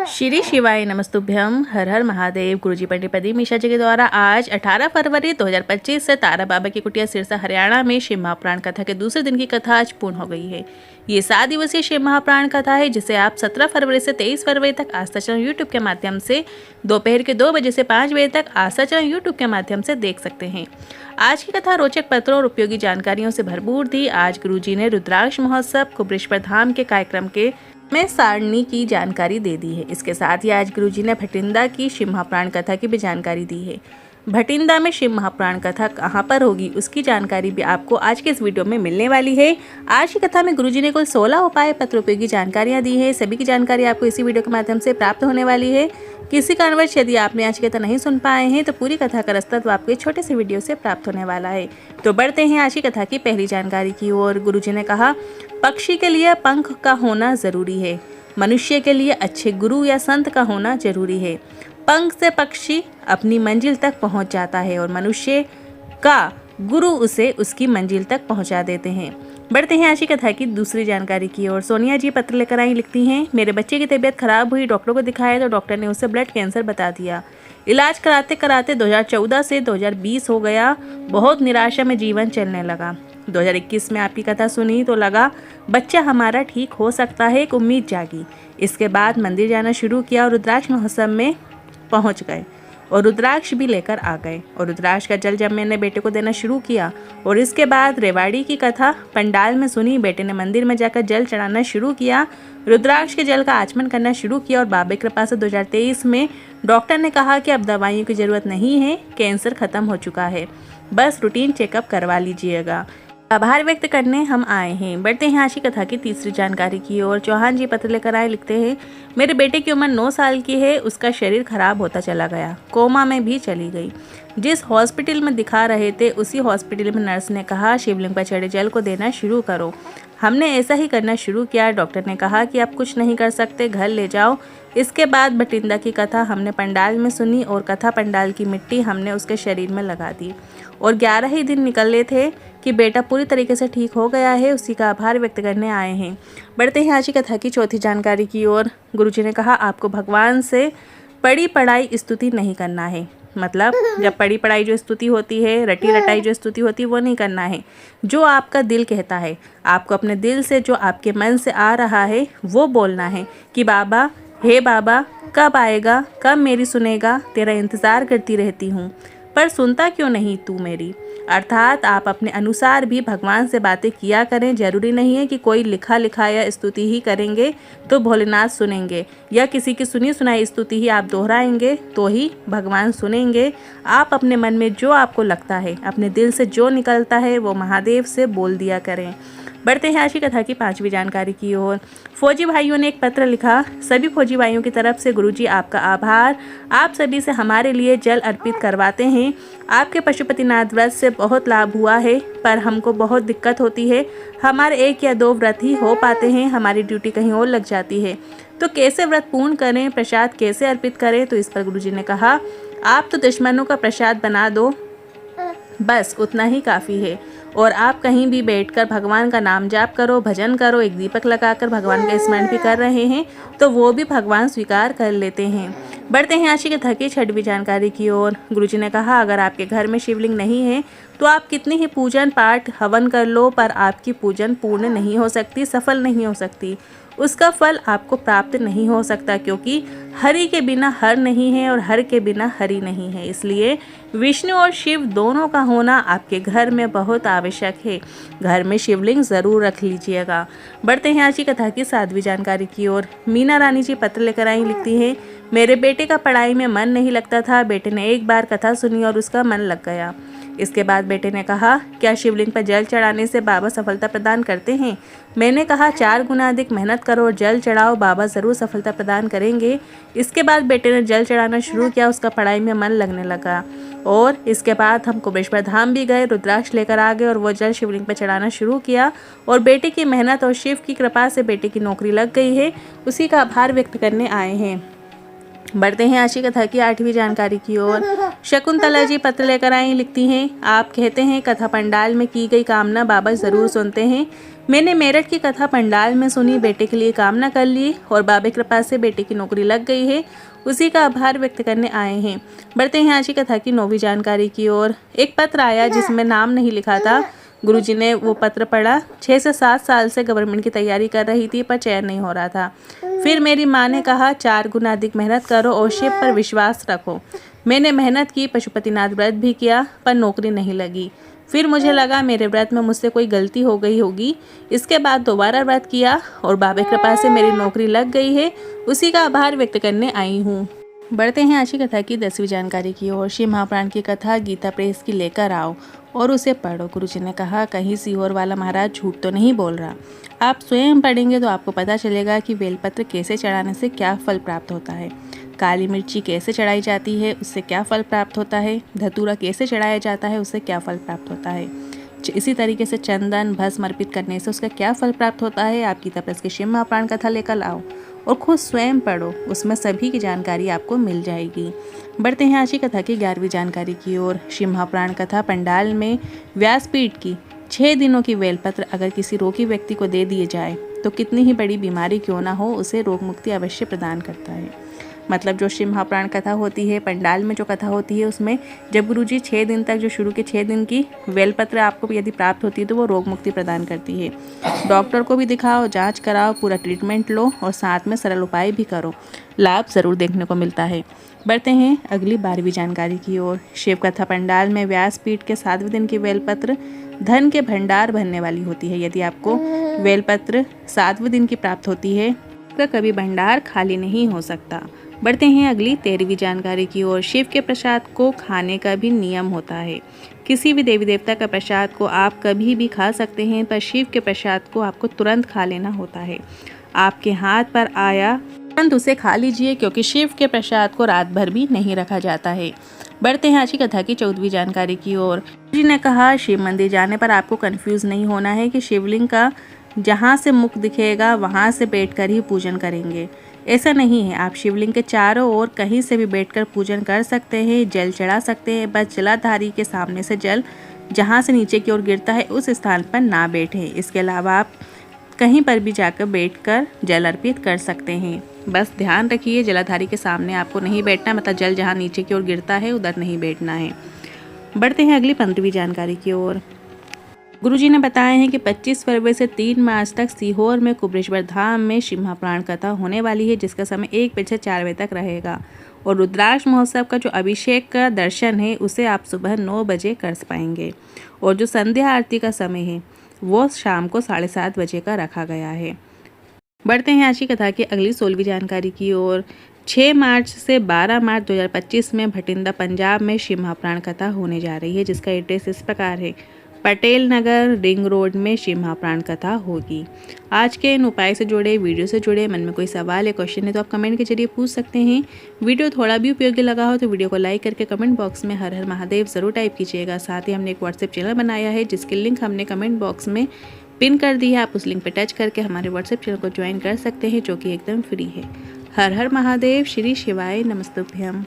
श्री शिवाय नमस्तुभ्यम। हर हर महादेव। गुरुजी पंडित प्रदीप मिश्रा जी के द्वारा आज 18 फरवरी 2025 से तारा बाबा की कुटिया सिरसा हरियाणा में शिव महापुराण कथा के दूसरे दिन की कथा आज पूर्ण हो गई है। ये 7 दिवसीय शिव महापुराण कथा है जिसे आप 17 फरवरी से 23 फरवरी तक आस्था चैनल यूट्यूब के माध्यम से दोपहर के 2 बजे से 5 बजे तक आस्था चैनल यूट्यूब के माध्यम से देख सकते हैं। आज की कथा रोचक पत्रों और उपयोगी जानकारियों से भरपूर थी। आज गुरुजी ने रुद्राक्ष महोत्सव कुबरेश्वर धाम के कार्यक्रम के में सारणी की जानकारी दे दी है। इसके साथ ही आज गुरुजी ने भटिंडा की शिव महापुराण कथा की भी जानकारी दी है। भटिंडा में शिव महापुराण कथा कहाँ पर होगी उसकी जानकारी भी आपको आज के इस वीडियो में मिलने वाली है। आज की कथा में गुरुजी ने कुल 16 उपाय पत्र उपयोगी जानकारियाँ दी है। सभी की जानकारी आपको इसी वीडियो के माध्यम से प्राप्त होने वाली है। किसी कारणवश यदि आपने आज की कथा नहीं सुन पाए हैं तो पूरी कथा का रास्ता तो आपको छोटे से वीडियो से प्राप्त होने वाला है। तो बढ़ते हैं आज की कथा की पहली जानकारी की ओर। गुरुजी ने कहा, पक्षी के लिए पंख का होना जरूरी है। मनुष्य के लिए अच्छे गुरु या संत का होना जरूरी है। पंख से पक्षी अपनी मंजिल तक पहुंच जाता है और मनुष्य का गुरु उसे उसकी मंजिल तक पहुंचा देते हैं। बढ़ते हैं आज की कथा की दूसरी जानकारी की ओर। सोनिया जी पत्र लेकर आई, लिखती हैं, मेरे बच्चे की तबीयत खराब हुई, डॉक्टर को दिखाया तो डॉक्टर ने उसे ब्लड कैंसर बता दिया। इलाज कराते कराते 2014 से 2020 हो गया। बहुत निराशा में जीवन चलने लगा। 2021 में आपकी कथा सुनी तो लगा बच्चा हमारा ठीक हो सकता है, एक उम्मीद जागी। इसके बाद मंदिर जाना शुरू किया और रुद्राक्ष महोत्सव में पहुंच गए और रुद्राक्ष भी लेकर आ गए और रुद्राक्ष का जल जब मैंने बेटे को देना शुरू किया और इसके बाद रेवाड़ी की कथा पंडाल में सुनी। बेटे ने मंदिर में जाकर जल चढ़ाना शुरू किया, रुद्राक्ष के जल का आचमन करना शुरू किया और बाबा की कृपा से 2023 में डॉक्टर ने कहा कि अब दवाइयों की ज़रूरत नहीं है, कैंसर खत्म हो चुका है, बस रूटीन चेकअप करवा लीजिएगा। आभार व्यक्त करने हम आए हैं। बढ़ते हैं आज की कथा की तीसरी जानकारी की ओर। चौहान जी पत्र लेकर आए, लिखते हैं, मेरे बेटे की उम्र 9 साल की है, उसका शरीर खराब होता चला गया, कोमा में भी चली गई। जिस हॉस्पिटल में दिखा रहे थे उसी हॉस्पिटल में नर्स ने कहा शिवलिंग पर चढ़े जल को देना शुरू करो। हमने ऐसा ही करना शुरू किया। डॉक्टर ने कहा कि आप कुछ नहीं कर सकते, घर ले जाओ। इसके बाद भटिंडा की कथा हमने पंडाल में सुनी और कथा पंडाल की मिट्टी हमने उसके शरीर में लगा दी और 11 ही दिन निकले थे कि बेटा पूरी तरीके से ठीक हो गया है। उसी का आभार व्यक्त करने आए हैं। बढ़ते हैं आज की कथा की चौथी जानकारी की ओर। गुरुजी ने कहा, आपको भगवान से पढ़ी पढ़ाई स्तुति नहीं करना है। मतलब जब पढ़ी पढ़ाई जो स्तुति होती है, रटी रटाई जो स्तुति होती है वो नहीं करना है। जो आपका दिल कहता है, आपको अपने दिल से जो आपके मन से आ रहा है वो बोलना है कि बाबा, हे बाबा, कब आएगा, कब मेरी सुनेगा, तेरा इंतज़ार करती रहती हूँ पर सुनता क्यों नहीं तू मेरी। अर्थात आप अपने अनुसार भी भगवान से बातें किया करें। जरूरी नहीं है कि कोई लिखा लिखाया स्तुति ही करेंगे तो भोलेनाथ सुनेंगे या किसी की सुनी सुनाई स्तुति ही आप दोहराएंगे तो ही भगवान सुनेंगे। आप अपने मन में जो आपको लगता है, अपने दिल से जो निकलता है वो महादेव से बोल दिया करें। बढ़ते हैं आज की कथा की पांचवी जानकारी की ओर। फौजी भाइयों ने एक पत्र लिखा, सभी फौजी भाइयों की तरफ से गुरुजी आपका आभार। आप सभी से हमारे लिए जल अर्पित करवाते हैं। आपके पशुपतिनाथ व्रत से बहुत लाभ हुआ है पर हमको बहुत दिक्कत होती है। हमारे 1 या 2 व्रत ही हो पाते हैं, हमारी ड्यूटी कहीं और लग जाती है तो कैसे व्रत पूर्ण करें, प्रसाद कैसे अर्पित करें। तो इस पर गुरुजी ने कहा, आप तो दुश्मनों का प्रसाद बना दो, बस उतना ही काफ़ी है। और आप कहीं भी बैठकर भगवान का नाम जाप करो, भजन करो, एक दीपक लगाकर भगवान का स्मरण भी कर रहे हैं तो वो भी भगवान स्वीकार कर लेते हैं। बढ़ते हैं आज की कथा की छठवीं जानकारी की ओर। गुरुजी ने कहा, अगर आपके घर में शिवलिंग नहीं है तो आप कितनी ही पूजन पाठ हवन कर लो पर आपकी पूजन पूर्ण नहीं हो सकती, सफल नहीं हो सकती, उसका फल आपको प्राप्त नहीं हो सकता क्योंकि हरि के बिना हर नहीं है और हर के बिना हरि नहीं है। इसलिए विष्णु और शिव दोनों का होना आपके घर में बहुत आवश्यक है। घर में शिवलिंग ज़रूर रख लीजिएगा। बढ़ते हैं आज की कथा की 7वीं जानकारी की ओर। मीना रानी जी पत्र लेकर आई, लिखती हैं, मेरे बेटे का पढ़ाई में मन नहीं लगता था। बेटे ने एक बार कथा सुनी और उसका मन लग गया। इसके बाद बेटे ने कहा, क्या शिवलिंग पर जल चढ़ाने से बाबा सफलता प्रदान करते हैं। मैंने कहा 4 गुना अधिक मेहनत करो और जल चढ़ाओ, बाबा ज़रूर सफलता प्रदान करेंगे। इसके बाद बेटे ने जल चढ़ाना शुरू किया, उसका पढ़ाई में मन लगने लगा और इसके बाद हम कुबरेश्वर धाम भी गए, रुद्राक्ष लेकर आ गए और वो जल शिवलिंग पर चढ़ाना शुरू किया और बेटे की मेहनत और शिव की कृपा से बेटे की नौकरी लग गई है। उसी का आभार व्यक्त करने आए हैं। बढ़ते हैं आज की कथा की 8वीं जानकारी की ओर। शकुंतला जी पत्र लेकर आई, लिखती हैं, आप कहते हैं कथा पंडाल में की गई कामना बाबा ज़रूर सुनते हैं। मैंने मेरठ की कथा पंडाल में सुनी, बेटे के लिए कामना कर ली और बाबा की कृपा से बेटे की नौकरी लग गई है, उसी का आभार व्यक्त करने आए हैं। बढ़ते हैं आज की कथा की 9वीं जानकारी की ओर। एक पत्र आया जिसमें नाम नहीं लिखा था। गुरुजी ने वो पत्र पढ़ा। 6 से 7 साल से गवर्नमेंट की तैयारी कर रही थी पर चयन नहीं हो रहा था। फिर मेरी माँ ने कहा 4 गुना अधिक मेहनत करो और शिव पर विश्वास रखो। मैंने मेहनत की, पशुपतिनाथ व्रत भी किया पर नौकरी नहीं लगी। फिर मुझे लगा मेरे व्रत में मुझसे कोई गलती हो गई होगी। इसके बाद दोबारा व्रत किया और बाबा की कृपा से मेरी नौकरी लग गई है, उसी का आभार व्यक्त करने आई हूँ। बढ़ते हैं आज की कथा की 10वीं जानकारी की ओर। शिव महापुराण की कथा गीता प्रेस की लेकर आओ और उसे पढ़ो। गुरुजी ने कहा कहीं सीहोर वाला महाराज झूठ तो नहीं बोल रहा। आप स्वयं पढ़ेंगे तो आपको पता चलेगा कि बेलपत्र कैसे चढ़ाने से क्या फल प्राप्त होता है, काली मिर्ची कैसे चढ़ाई जाती है उससे क्या फल प्राप्त होता है, धतूरा कैसे चढ़ाया जाता है उससे क्या फल प्राप्त होता है, इसी तरीके से चंदन भस्म अर्पित करने से उसका क्या फल प्राप्त होता है। आप गीता प्रेस की शिव महापुराण कथा लेकर आओ और खुद स्वयं पढ़ो, उसमें सभी की जानकारी आपको मिल जाएगी। बढ़ते हैं आज की कथा की 11वीं जानकारी की ओर। शिव महापुराण कथा पंडाल में व्यासपीठ की 6 दिनों की बेलपत्र अगर किसी रोगी व्यक्ति को दे दिए जाए तो कितनी ही बड़ी बीमारी क्यों ना हो उसे रोग मुक्ति अवश्य प्रदान करता है। मतलब जो शिव महापुराण कथा होती है, पंडाल में जो कथा होती है, उसमें जब गुरुजी 6 दिन तक जो शुरू के 6 दिन की बेलपत्र आपको यदि प्राप्त होती है तो वो रोग मुक्ति प्रदान करती है। डॉक्टर को भी दिखाओ, जांच कराओ, पूरा ट्रीटमेंट लो और साथ में सरल उपाय भी करो, लाभ ज़रूर देखने को मिलता है। बढ़ते हैं अगली 12वीं जानकारी की ओर। शिव कथा पंडाल में व्यासपीठ के 7वें दिन की बेलपत्र धन के भंडार भरने वाली होती है। यदि आपको बेलपत्र 7वें दिन की प्राप्त होती है तो कभी भंडार खाली नहीं हो सकता। बढ़ते हैं अगली 13वीं जानकारी की ओर। शिव के प्रसाद को खाने का भी नियम होता है। किसी भी देवी देवता का प्रसाद को आप कभी भी खा सकते हैं, पर शिव के प्रसाद को आपको तुरंत खा लेना होता है। आपके हाथ पर आया तुरंत उसे खा लीजिए, क्योंकि शिव के प्रसाद को रात भर भी नहीं रखा जाता है। बढ़ते हैं आज की कथा की 14वीं जानकारी की ओर। जी ने कहा शिव मंदिर जाने पर आपको कंफ्यूज नहीं होना है कि शिवलिंग का जहाँ से मुख दिखेगा वहाँ से बैठकर ही पूजन करेंगे। ऐसा नहीं है, आप शिवलिंग के चारों ओर कहीं से भी बैठकर पूजन कर सकते हैं, जल चढ़ा सकते हैं, बस जलाधारी के सामने से जल जहाँ से नीचे की ओर गिरता है उस स्थान पर ना बैठें। इसके अलावा आप कहीं पर भी जाकर बैठकर जल अर्पित कर सकते हैं। बस ध्यान रखिए जलाधारी के सामने आपको नहीं बैठना, मतलब जल जहाँ नीचे की ओर गिरता है उधर नहीं बैठना है। बढ़ते हैं अगली 15वीं जानकारी की ओर। गुरुजी ने बताया है कि 25 फरवरी से 3 मार्च तक सीहोर में कुबरेश्वर धाम में शिव महापुराण कथा होने वाली है, जिसका समय 1 बजे से 4 बजे तक रहेगा। और रुद्राक्ष महोत्सव का जो अभिषेक का दर्शन है उसे आप सुबह 9 बजे कर पाएंगे। और जो संध्या आरती का समय है वो शाम को 7:30 बजे का रखा गया है। बढ़ते हैं आज की कथा की अगली 16वीं जानकारी की ओर। 6 मार्च से 12 मार्च 2025 में भटिंडा पंजाब में शिव महापुराण कथा होने जा रही है, जिसका एड्रेस इस प्रकार है। पटेल नगर रिंग रोड में शिव महापुराण कथा होगी। आज के इन उपाय से जुड़े, वीडियो से जुड़े मन में कोई सवाल या क्वेश्चन है तो आप कमेंट के जरिए पूछ सकते हैं। वीडियो थोड़ा भी उपयोगी लगा हो तो वीडियो को लाइक करके कमेंट बॉक्स में हर हर महादेव ज़रूर टाइप कीजिएगा। साथ ही हमने एक व्हाट्सएप चैनल बनाया है जिसकी लिंक हमने कमेंट बॉक्स में पिन कर दी है। आप उस लिंक पर टच करके हमारे व्हाट्सएप चैनल को ज्वाइन कर सकते हैं, जो कि एकदम फ्री है। हर हर महादेव, श्री शिवाय नमस्तुभ्यम।